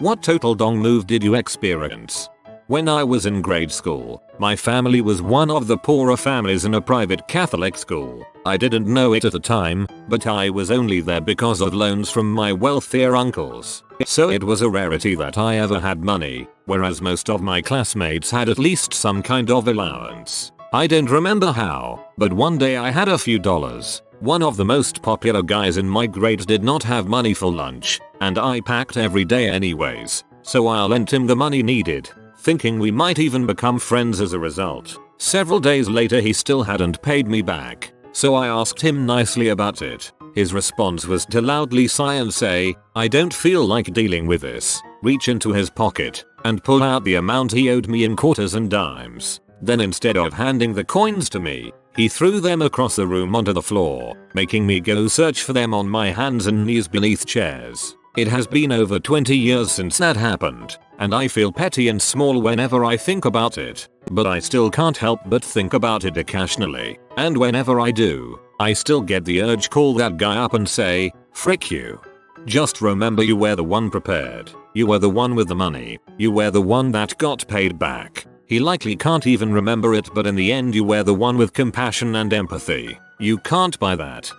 What total dong move did you experience? When I was in grade school, my family was one of the poorer families in a private Catholic school. I didn't know it at the time, but I was only there because of loans from my wealthier uncles. So it was a rarity that I ever had money, whereas most of my classmates had at least some kind of allowance. I don't remember how, but one day I had a few dollars. One of the most popular guys in my grade did not have money for lunch, and I packed every day anyways, so I lent him the money needed, thinking we might even become friends as a result. Several days later he still hadn't paid me back, so I asked him nicely about it. His response was to loudly sigh and say, "I don't feel like dealing with this," reach into his pocket, and pull out the amount he owed me in quarters and dimes. Then instead of handing the coins to me, he threw them across the room onto the floor, making me go search for them on my hands and knees beneath chairs. It has been over 20 years since that happened, and I feel petty and small whenever I think about it, but I still can't help but think about it occasionally, and whenever I do, I still get the urge to call that guy up and say, "Frick you. Just remember you were the one prepared, you were the one with the money, you were the one that got paid back." He likely can't even remember it, but in the end you were the one with compassion and empathy. You can't buy that.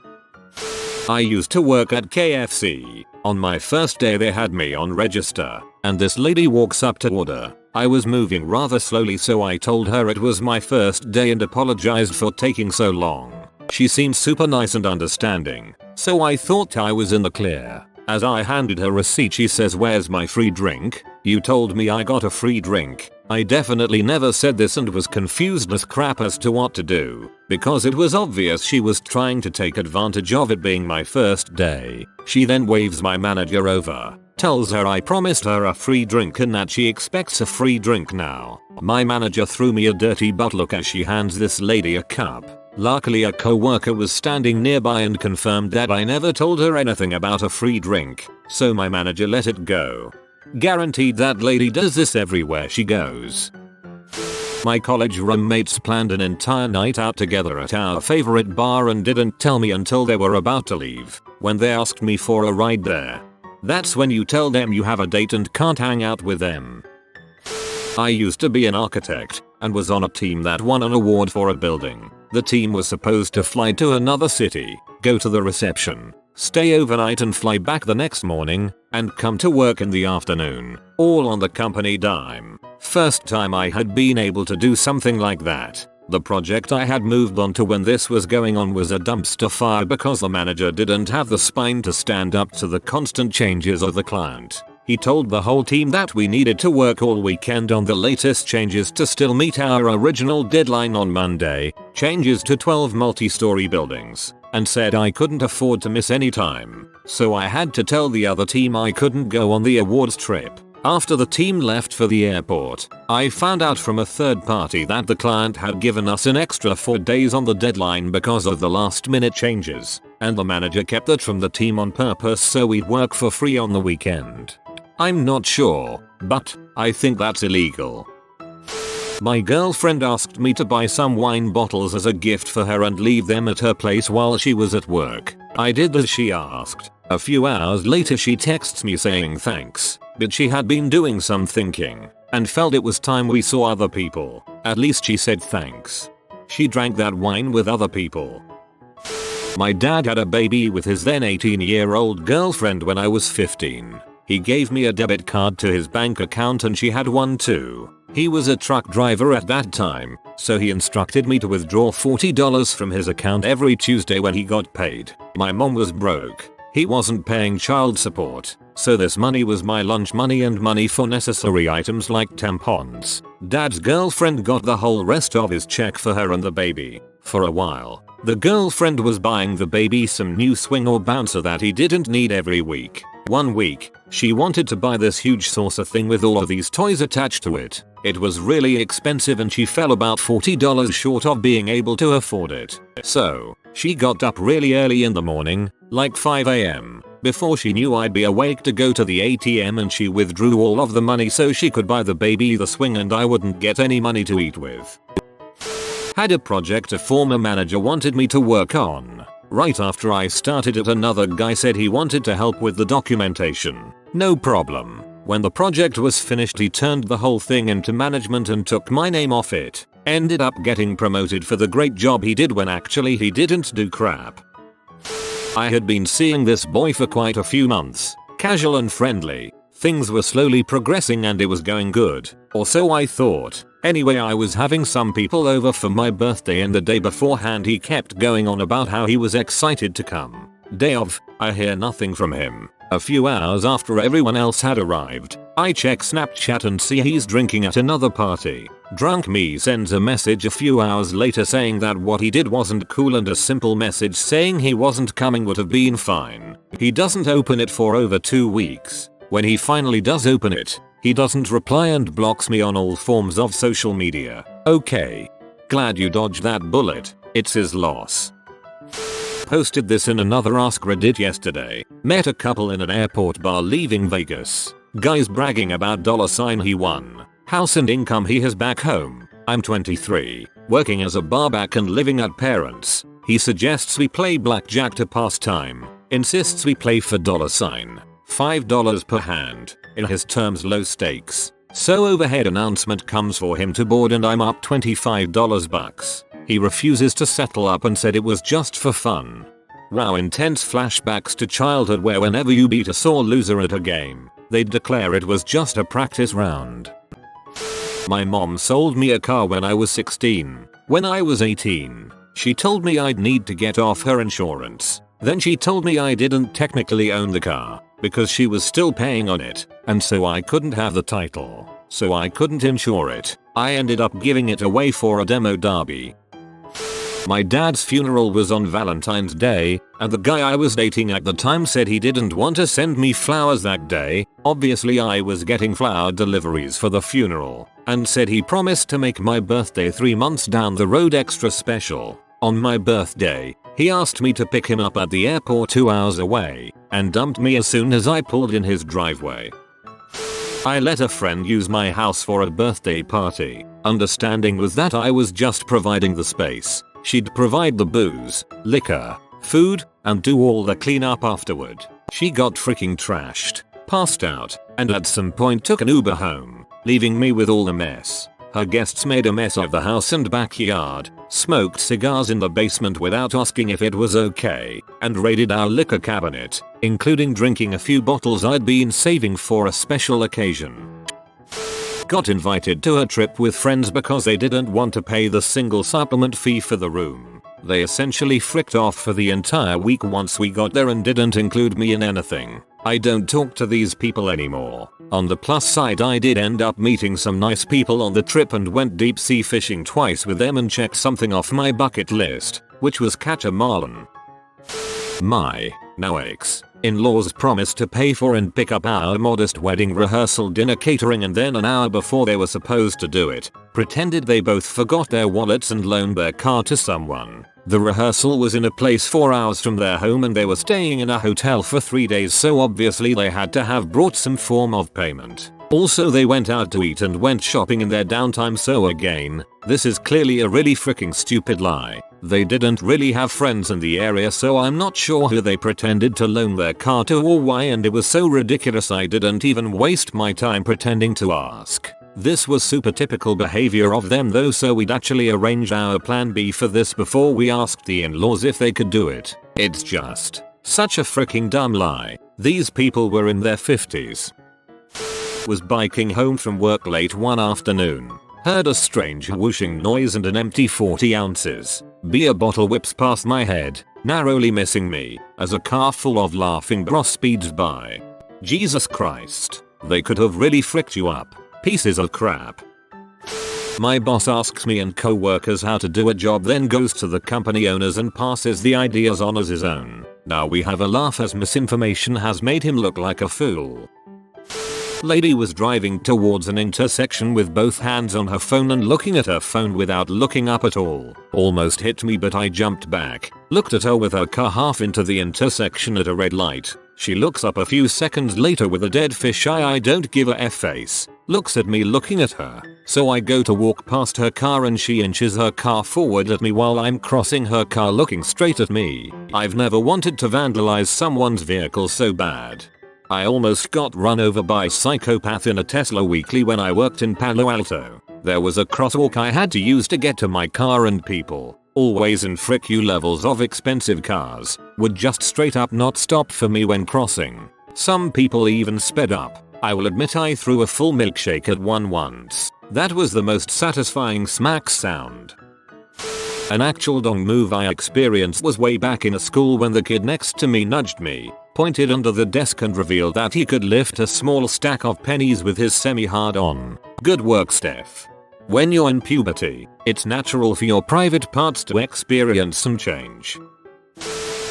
I used to work at KFC. On my first day they had me on register, and this lady walks up to order. I was moving rather slowly, so I told her it was my first day and apologized for taking so long. She seemed super nice and understanding, so I thought I was in the clear. As I handed her receipt she says, "Where's my free drink? You told me I got a free drink." I definitely never said this and was confused as crap as to what to do, because it was obvious she was trying to take advantage of it being my first day. She then waves my manager over, tells her I promised her a free drink and that she expects a free drink now. My manager threw me a dirty butt look as she hands this lady a cup. Luckily a co-worker was standing nearby and confirmed that I never told her anything about a free drink, so my manager let it go. Guaranteed that lady does this everywhere she goes. My college roommates planned an entire night out together at our favorite bar and didn't tell me until they were about to leave, when they asked me for a ride there. That's when you tell them you have a date and can't hang out with them. I used to be an architect and was on a team that won an award for a building. The team was supposed to fly to another city, go to the reception, stay overnight and fly back the next morning, and come to work in the afternoon, all on the company dime. First time I had been able to do something like that. The project I had moved on to when this was going on was a dumpster fire because the manager didn't have the spine to stand up to the constant changes of the client. He told the whole team that we needed to work all weekend on the latest changes to still meet our original deadline on Monday, changes to 12 multi-story buildings, and said I couldn't afford to miss any time. So I had to tell the other team I couldn't go on the awards trip. After the team left for the airport, I found out from a third party that the client had given us an extra 4 days on the deadline because of the last minute changes, and the manager kept that from the team on purpose so we'd work for free on the weekend. I'm not sure, but I think that's illegal. My girlfriend asked me to buy some wine bottles as a gift for her and leave them at her place while she was at work. I did as she asked. A few hours later she texts me saying thanks, but she had been doing some thinking and felt it was time we saw other people. At least she said thanks. She drank that wine with other people. My dad had a baby with his then 18-year-old girlfriend when I was 15. He gave me a debit card to his bank account and she had one too. He was a truck driver at that time, so he instructed me to withdraw $40 from his account every Tuesday when he got paid. My mom was broke. He wasn't paying child support, so this money was my lunch money and money for necessary items like tampons. Dad's girlfriend got the whole rest of his check for her and the baby. For a while, the girlfriend was buying the baby some new swing or bouncer that he didn't need every week. One week, she wanted to buy this huge saucer thing with all of these toys attached to it. It was really expensive and she fell about $40 short of being able to afford it. So, she got up really early in the morning, like 5 AM, before she knew I'd be awake to go to the ATM, and she withdrew all of the money so she could buy the baby the swing and I wouldn't get any money to eat with. Had a project a former manager wanted me to work on. Right after I started it, another guy said he wanted to help with the documentation. No problem. When the project was finished he turned the whole thing into management and took my name off it. Ended up getting promoted for the great job he did when actually he didn't do crap. I had been seeing this boy for quite a few months. Casual and friendly. Things were slowly progressing and it was going good. Or so I thought. Anyway, I was having some people over for my birthday and the day beforehand he kept going on about how he was excited to come. Day of, I hear nothing from him. A few hours after everyone else had arrived, I check Snapchat and see he's drinking at another party. Drunk me sends a message a few hours later saying that what he did wasn't cool and a simple message saying he wasn't coming would have been fine. He doesn't open it for over 2 weeks. When he finally does open it, he doesn't reply and blocks me on all forms of social media. Okay. Glad you dodged that bullet. It's his loss. Posted this in another Ask Reddit yesterday. Met a couple in an airport bar leaving Vegas. Guy's bragging about $ he won. House and income he has back home. I'm 23, working as a barback and living at parents. He suggests we play blackjack to pass time. Insists we play for $5 per hand. In his terms, low stakes. So overhead announcement comes for him to board and I'm up $25 bucks. He refuses to settle up and said it was just for fun. Wow, intense flashbacks to childhood where whenever you beat a sore loser at a game, they'd declare it was just a practice round. My mom sold me a car when I was 16. When I was 18, she told me I'd need to get off her insurance. Then she told me I didn't technically own the car because she was still paying on it, and so I couldn't have the title. So I couldn't insure it. I ended up giving it away for a demo derby. My dad's funeral was on Valentine's Day, and the guy I was dating at the time said he didn't want to send me flowers that day. Obviously I was getting flower deliveries for the funeral, and said he promised to make my birthday 3 months down the road extra special. On my birthday, he asked me to pick him up at the airport 2 hours away, and dumped me as soon as I pulled in his driveway. I let a friend use my house for a birthday party. Understanding was that I was just providing the space. She'd provide the booze, liquor, food, and do all the cleanup afterward. She got freaking trashed, passed out, and at some point took an Uber home, leaving me with all the mess. Her guests made a mess of the house and backyard, smoked cigars in the basement without asking if it was okay, and raided our liquor cabinet, including drinking a few bottles I'd been saving for a special occasion. Got invited to a trip with friends because they didn't want to pay the single supplement fee for the room. They essentially fricked off for the entire week once we got there and didn't include me in anything. I don't talk to these people anymore. On the plus side, I did end up meeting some nice people on the trip and went deep sea fishing twice with them and checked something off my bucket list, which was catch a marlin. My now ex-in-laws promised to pay for and pick up our modest wedding rehearsal dinner catering, and then an hour before they were supposed to do it, pretended they both forgot their wallets and loaned their car to someone. The rehearsal was in a place 4 hours from their home and they were staying in a hotel for 3 days, so obviously they had to have brought some form of payment. Also, they went out to eat and went shopping in their downtime, so again, this is clearly a really freaking stupid lie. They didn't really have friends in the area, so I'm not sure who they pretended to loan their car to or why, and it was so ridiculous I didn't even waste my time pretending to ask. This was super typical behavior of them though, so we'd actually arranged our plan B for this before we asked the in-laws if they could do it. It's just such a freaking dumb lie. These people were in their 50s. Was biking home from work late one afternoon. Heard a strange whooshing noise and an empty 40 ounces beer bottle whips past my head, narrowly missing me, as a car full of laughing bros speeds by. Jesus Christ. They could have really fricked you up. Pieces of crap. My boss asks me and co-workers how to do a job, then goes to the company owners and passes the ideas on as his own. Now we have a laugh as misinformation has made him look like a fool. Lady was driving towards an intersection with both hands on her phone and looking at her phone without looking up at all. Almost hit me, but I jumped back, looked at her with her car half into the intersection at a red light. She looks up a few seconds later with a dead fish eye I don't give a F face. Looks at me looking at her. So I go to walk past her car and she inches her car forward at me while I'm crossing her car looking straight at me. I've never wanted to vandalize someone's vehicle so bad. I almost got run over by a psychopath in a Tesla weekly when I worked in Palo Alto. There was a crosswalk I had to use to get to my car and people, always in frick you levels of expensive cars, would just straight up not stop for me when crossing. Some people even sped up. I will admit I threw a full milkshake at one once. That was the most satisfying smack sound. An actual dong move I experienced was way back in a school when the kid next to me nudged me, pointed under the desk and revealed that he could lift a small stack of pennies with his semi-hard on. Good work, Steph. When you're in puberty, it's natural for your private parts to experience some change.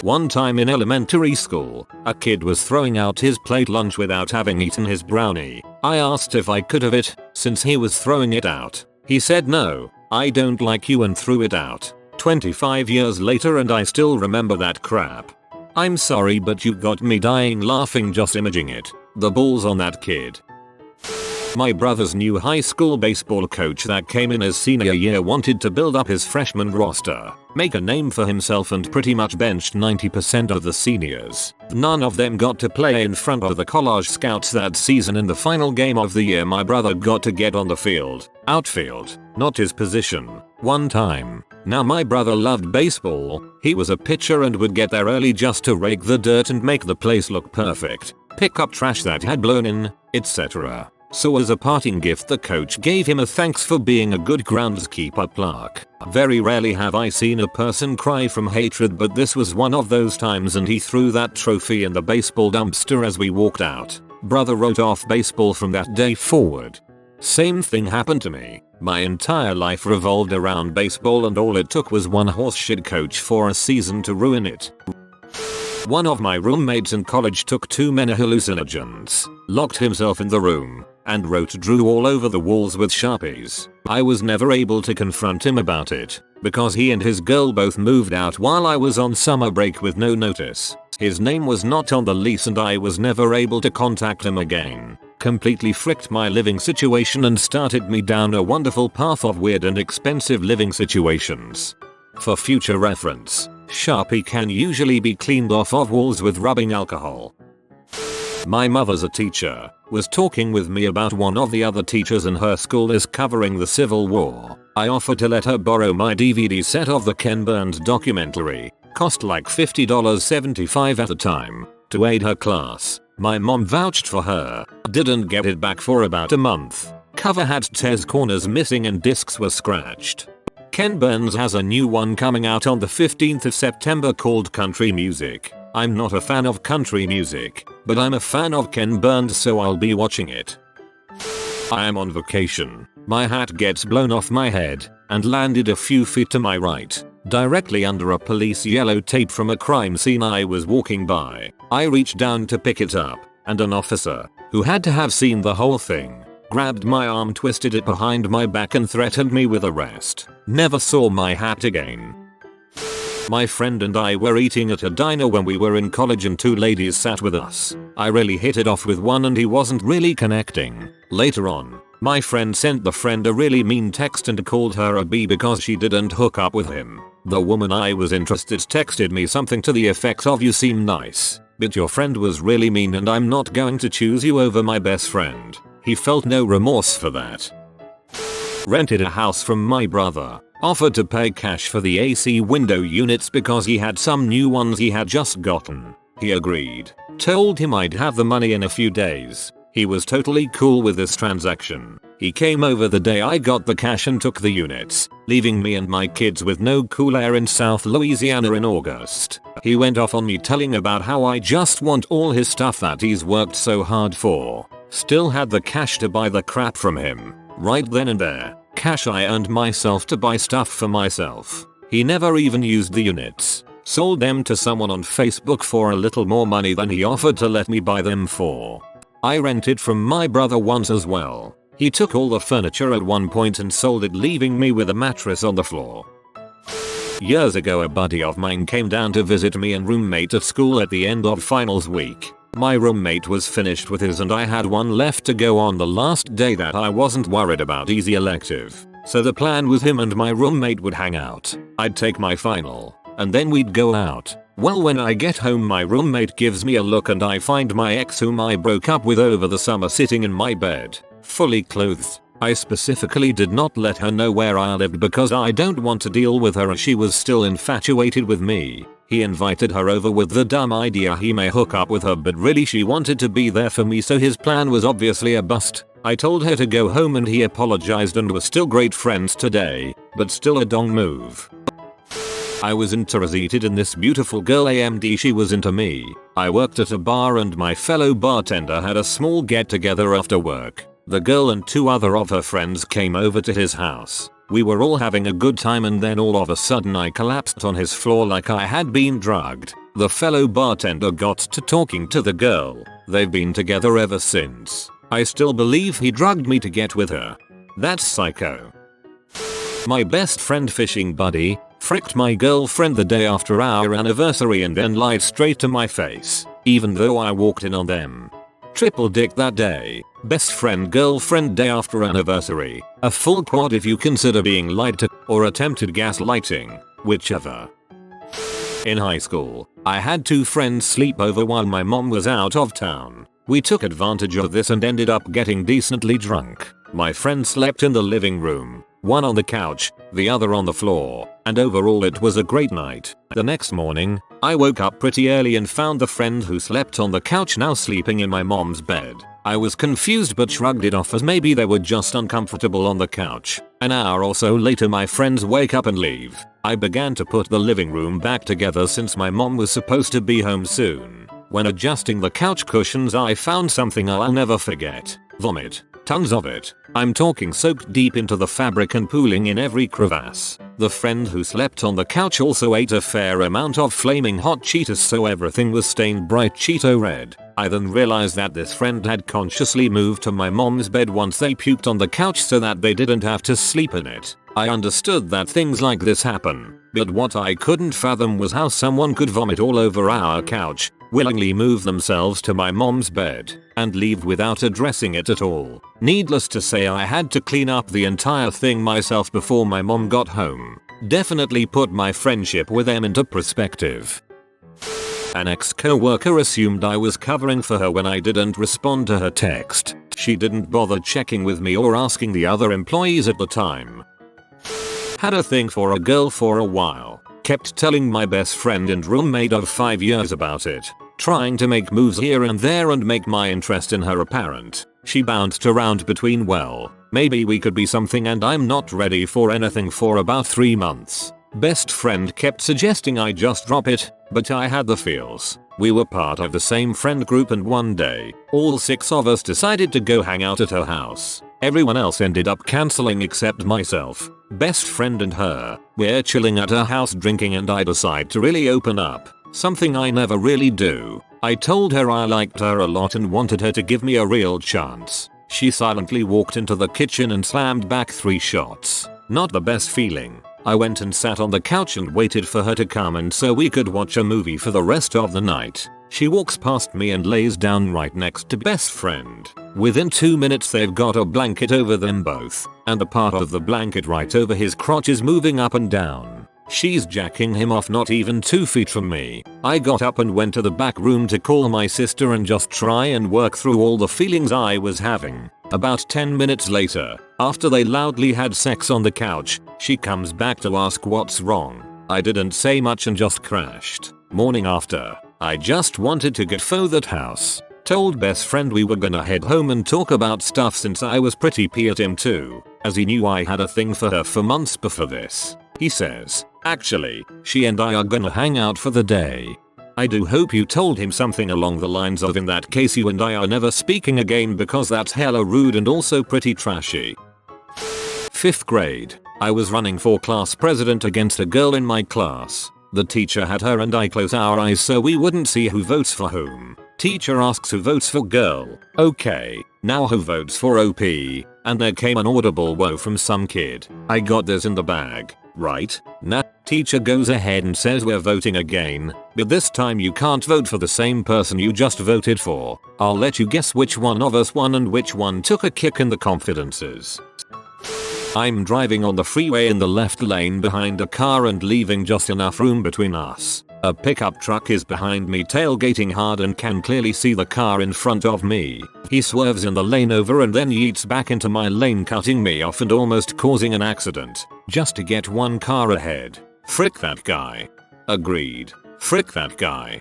One time in elementary school, a kid was throwing out his plate lunch without having eaten his brownie. I asked if I could have it, since he was throwing it out. He said no, I don't like you, and threw it out. 25 years later and I still remember that crap. I'm sorry, but you got me dying laughing just imaging it. The balls on that kid. My brother's new high school baseball coach that came in his senior year wanted to build up his freshman roster, make a name for himself, and pretty much benched 90% of the seniors. None of them got to play in front of the college scouts that season. In the final game of the year, my brother got to get on the field, outfield, not his position, one time. Now my brother loved baseball. He was a pitcher and would get there early just to rake the dirt and make the place look perfect, pick up trash that had blown in, etc. So as a parting gift, the coach gave him a thanks for being a good groundskeeper plaque. Very rarely have I seen a person cry from hatred, but this was one of those times, and he threw that trophy in the baseball dumpster as we walked out. Brother wrote off baseball from that day forward. Same thing happened to me. My entire life revolved around baseball, and all it took was one horseshit coach for a season to ruin it. One of my roommates in college took too many hallucinogens, locked himself in the room, and drew all over the walls with Sharpies. I was never able to confront him about it, because he and his girl both moved out while I was on summer break with no notice. His name was not on the lease and I was never able to contact him again. Completely fricked my living situation and started me down a wonderful path of weird and expensive living situations. For future reference, Sharpie can usually be cleaned off of walls with rubbing alcohol. My mother's a teacher, was talking with me about one of the other teachers in her school is covering the Civil War. I offered to let her borrow my DVD set of the Ken Burns documentary, cost like $50.75 at the time, to aid her class. My mom vouched for her, didn't get it back for about a month. Cover had tears, corners missing, and discs were scratched. Ken Burns has a new one coming out on the 15th of September called Country Music. I'm not a fan of country music, but I'm a fan of Ken Burns, so I'll be watching it. I am on vacation. My hat gets blown off my head and landed a few feet to my right, directly under a police yellow tape from a crime scene I was walking by. I reached down to pick it up, and an officer, who had to have seen the whole thing, grabbed my arm, twisted it behind my back, and threatened me with arrest. Never saw my hat again. My friend and I were eating at a diner when we were in college and two ladies sat with us. I really hit it off with one and he wasn't really connecting. Later on, my friend sent the friend a really mean text and called her a B because she didn't hook up with him. The woman I was interested texted me something to the effect of, "You seem nice, but your friend was really mean and I'm not going to choose you over my best friend." He felt no remorse for that. Rented a house from my brother. Offered to pay cash for the AC window units because he had some new ones he had just gotten. He agreed. Told him I'd have the money in a few days. He was totally cool with this transaction. He came over the day I got the cash and took the units, leaving me and my kids with no cool air in South Louisiana in August. He went off on me telling about how I just want all his stuff that he's worked so hard for. Still had the cash to buy the crap from him. Right then and there. Cash I earned myself to buy stuff for myself. He never even used the units. Sold them to someone on Facebook for a little more money than he offered to let me buy them for. I rented from my brother once as well. He took all the furniture at one point and sold it, leaving me with a mattress on the floor. Years ago, a buddy of mine came down to visit me and roommate at school at the end of finals week. My roommate was finished with his and I had one left to go on the last day that I wasn't worried about easy elective. So the plan was him and my roommate would hang out. I'd take my final, and then we'd go out. Well, when I get home my roommate gives me a look and I find my ex whom I broke up with over the summer sitting in my bed, fully clothed. I specifically did not let her know where I lived because I don't want to deal with her as she was still infatuated with me. He invited her over with the dumb idea he may hook up with her, but really she wanted to be there for me, so his plan was obviously a bust. I told her to go home and he apologized and we're still great friends today, but still a dong move. I was interested in this beautiful girl AMD, she was into me. I worked at a bar and my fellow bartender had a small get together after work. The girl and 2 other of her friends came over to his house. We were all having a good time and then all of a sudden I collapsed on his floor like I had been drugged. The fellow bartender got to talking to the girl. They've been together ever since. I still believe he drugged me to get with her. That's psycho. My best friend fishing buddy fricked my girlfriend the day after our anniversary and then lied straight to my face, even though I walked in on them. Triple dick that day. Best friend girlfriend day after anniversary. A full quad if you consider being lied to or attempted gaslighting, whichever. In high school, I had 2 friends sleep over while my mom was out of town. We took advantage of this and ended up getting decently drunk. My friend slept in the living room, one on the couch, the other on the floor, and overall it was a great night. The next morning, I woke up pretty early and found the friend who slept on the couch now sleeping in my mom's bed. I was confused but shrugged it off as maybe they were just uncomfortable on the couch. An hour or so later my friends wake up and leave. I began to put the living room back together since my mom was supposed to be home soon. When adjusting the couch cushions I found something I'll never forget. Vomit. Tons of it. I'm talking soaked deep into the fabric and pooling in every crevasse. The friend who slept on the couch also ate a fair amount of flaming hot Cheetos, so everything was stained bright Cheeto red. I then realized that this friend had consciously moved to my mom's bed once they puked on the couch so that they didn't have to sleep in it. I understood that things like this happen, but what I couldn't fathom was how someone could vomit all over our couch, willingly move themselves to my mom's bed, and leave without addressing it at all. Needless to say I had to clean up the entire thing myself before my mom got home. Definitely put my friendship with them into perspective. An ex-coworker assumed I was covering for her when I didn't respond to her text. She didn't bother checking with me or asking the other employees at the time. Had a thing for a girl for a while. Kept telling my best friend and roommate of 5 years about it. Trying to make moves here and there and make my interest in her apparent. She bounced around between well, maybe we could be something and I'm not ready for anything for about 3 months. Best friend kept suggesting I just drop it, but I had the feels. We were part of the same friend group and one day, all 6 of us decided to go hang out at her house. Everyone else ended up cancelling except myself, best friend and her. We're chilling at her house drinking and I decide to really open up. Something I never really do. I told her I liked her a lot and wanted her to give me a real chance. She silently walked into the kitchen and slammed back 3 shots. Not the best feeling. I went and sat on the couch and waited for her to come and so we could watch a movie for the rest of the night. She walks past me and lays down right next to best friend. Within 2 minutes they've got a blanket over them both, and the part of the blanket right over his crotch is moving up and down. She's jacking him off not even 2 feet from me. I got up and went to the back room to call my sister and just try and work through all the feelings I was having. About 10 minutes later, after they loudly had sex on the couch, she comes back to ask what's wrong. I didn't say much and just crashed. Morning after, I just wanted to get pho that house. Told best friend we were gonna head home and talk about stuff since I was pretty pee at him too, as he knew I had a thing for her for months before this. He says, actually, she and I are gonna hang out for the day. I do hope you told him something along the lines of in that case you and I are never speaking again because that's hella rude and also pretty trashy. 5th grade. I was running for class president against a girl in my class. The teacher had her and I close our eyes so we wouldn't see who votes for whom. Teacher asks who votes for girl. Okay, now who votes for OP? And there came an audible whoa from some kid. I got this in the bag, right? Nah. Teacher goes ahead and says we're voting again, but this time you can't vote for the same person you just voted for. I'll let you guess which one of us won and which one took a kick in the confidences. I'm driving on the freeway in the left lane behind a car and leaving just enough room between us. A pickup truck is behind me tailgating hard and can clearly see the car in front of me. He swerves in the lane over and then yeets back into my lane, cutting me off and almost causing an accident just to get one car ahead. Frick that guy. Agreed. Frick that guy.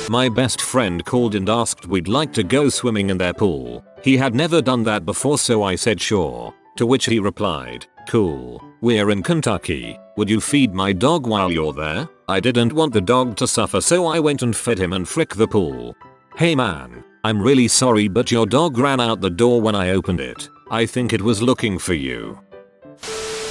My best friend called and asked we'd like to go swimming in their pool. He had never done that before, so I said sure. To which he replied, cool, we're in Kentucky. Would you feed my dog while you're there? I didn't want the dog to suffer, so I went and fed him and frick the pool. Hey man, I'm really sorry, but your dog ran out the door when I opened it. I think it was looking for you.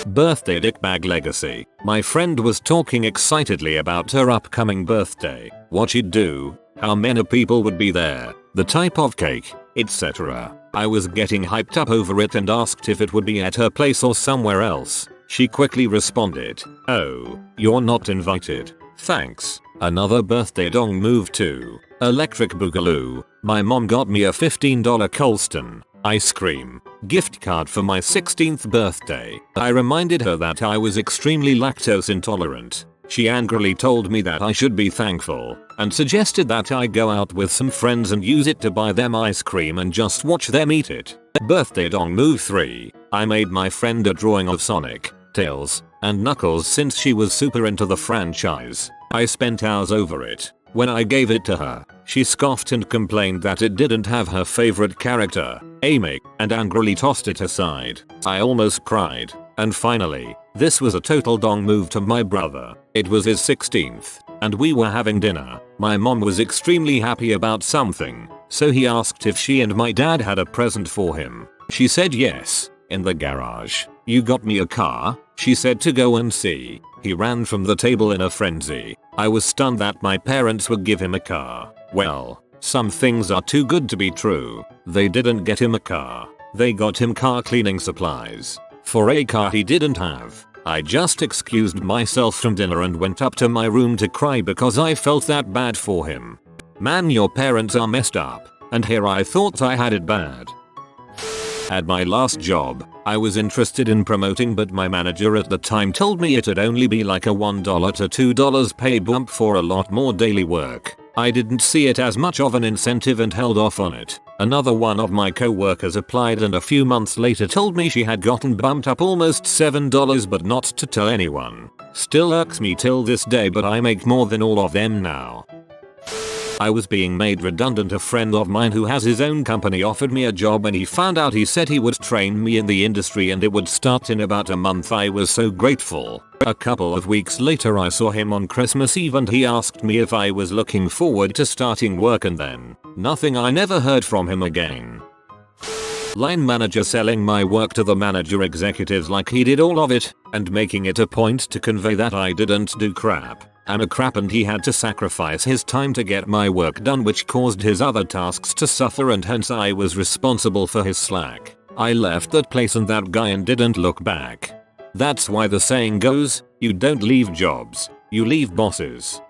Birthday dickbag legacy. My friend was talking excitedly about her upcoming birthday, what she'd do, how many people would be there, the type of cake, etc. I was getting hyped up over it and asked if it would be at her place or somewhere else. She quickly responded, oh, you're not invited. Thanks. Another birthday dong move too. Electric Boogaloo. My mom got me a $15 Colston ice cream gift card for my 16th birthday. I reminded her that I was extremely lactose intolerant. She angrily told me that I should be thankful and suggested that I go out with some friends and use it to buy them ice cream and just watch them eat it. Birthday dong move 3. I made my friend a drawing of Sonic, Tails, and Knuckles since she was super into the franchise. I spent hours over it. When I gave it to her, she scoffed and complained that it didn't have her favorite character, Amy, and angrily tossed it aside. I almost cried. And finally, this was a total dong move to my brother. It was his 16th, and we were having dinner. My mom was extremely happy about something, so he asked if she and my dad had a present for him. She said yes. In the garage. You got me a car? She said to go and see. He ran from the table in a frenzy. I was stunned that my parents would give him a car. Well, some things are too good to be true. They didn't get him a car. They got him car cleaning supplies. For a car he didn't have. I just excused myself from dinner and went up to my room to cry because I felt that bad for him. Man, your parents are messed up. And here I thought I had it bad. At my last job, I was interested in promoting, but my manager at the time told me it'd only be like a $1 to $2 pay bump for a lot more daily work. I didn't see it as much of an incentive and held off on it. Another one of my co-workers applied and a few months later told me she had gotten bumped up almost $7 but not to tell anyone. Still irks me till this day, but I make more than all of them now. I was being made redundant. A friend of mine who has his own company offered me a job. When he found out, he said he would train me in the industry and it would start in about a month. I was so grateful. A couple of weeks later I saw him on Christmas Eve and he asked me if I was looking forward to starting work, and then nothing. I never heard from him again. Line manager selling my work to the manager executives like he did all of it and making it a point to convey that I didn't do crap. I'm a crap, and he had to sacrifice his time to get my work done, which caused his other tasks to suffer, and hence I was responsible for his slack. I left that place and that guy and didn't look back. That's why the saying goes, you don't leave jobs, you leave bosses.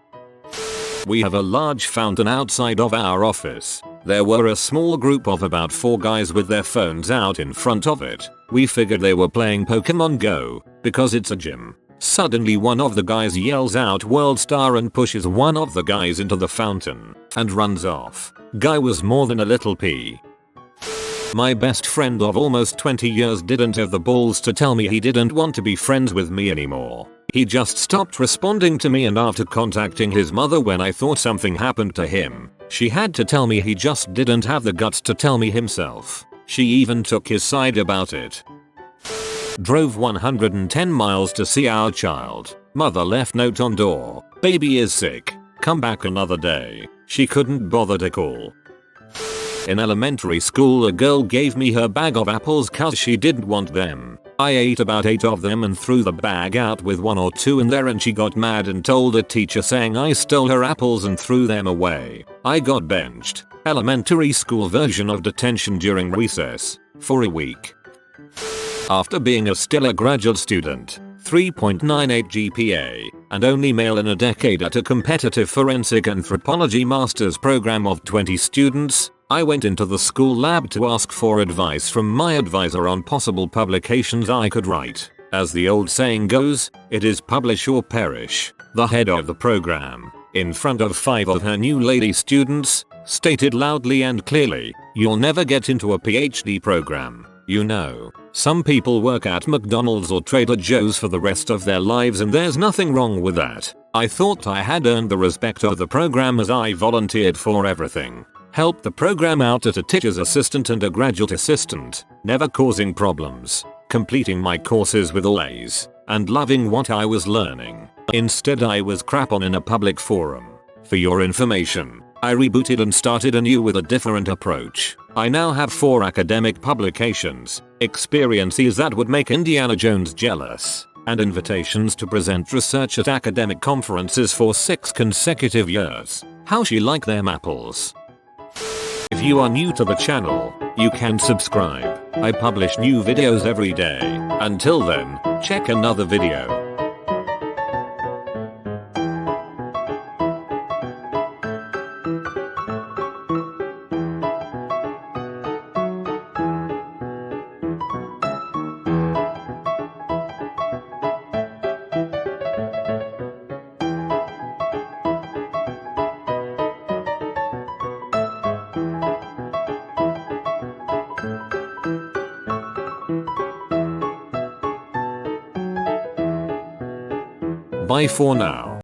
We have a large fountain outside of our office. There were a small group of about 4 guys with their phones out in front of it. We figured they were playing Pokemon Go, because it's a gym. Suddenly one of the guys yells out World Star and pushes one of the guys into the fountain and runs off. Guy was more than a little pee. My best friend of almost 20 years didn't have the balls to tell me he didn't want to be friends with me anymore. He just stopped responding to me, and after contacting his mother when I thought something happened to him, she had to tell me he just didn't have the guts to tell me himself. She even took his side about it. Drove 110 miles to see our child. Mother left note on door. Baby is sick. Come back another day. She couldn't bother to call. In elementary school, a girl gave me her bag of apples cause she didn't want them. I ate about 8 of them and threw the bag out with 1 or 2 in there, and she got mad and told a teacher saying I stole her apples and threw them away. I got benched. Elementary school version of detention during recess. For a week. After being a stellar graduate student, 3.98 GPA, and only male in a decade at a competitive forensic anthropology master's program of 20 students, I went into the school lab to ask for advice from my advisor on possible publications I could write. As the old saying goes, it is publish or perish. The head of the program, in front of 5 of her new lady students, stated loudly and clearly, "You'll never get into a PhD program. You know, some people work at McDonald's or Trader Joe's for the rest of their lives and there's nothing wrong with that." I thought I had earned the respect of the program as I volunteered for everything. Helped the program out as a teacher's assistant and a graduate assistant, never causing problems, completing my courses with all A's, and loving what I was learning. Instead I was crap on in a public forum. For your information, I rebooted and started anew with a different approach. I now have 4 academic publications, experiences that would make Indiana Jones jealous, and invitations to present research at academic conferences for 6 consecutive years. How she like them apples? If you are new to the channel, you can subscribe. I publish new videos every day. Until then, check another video. Bye for now.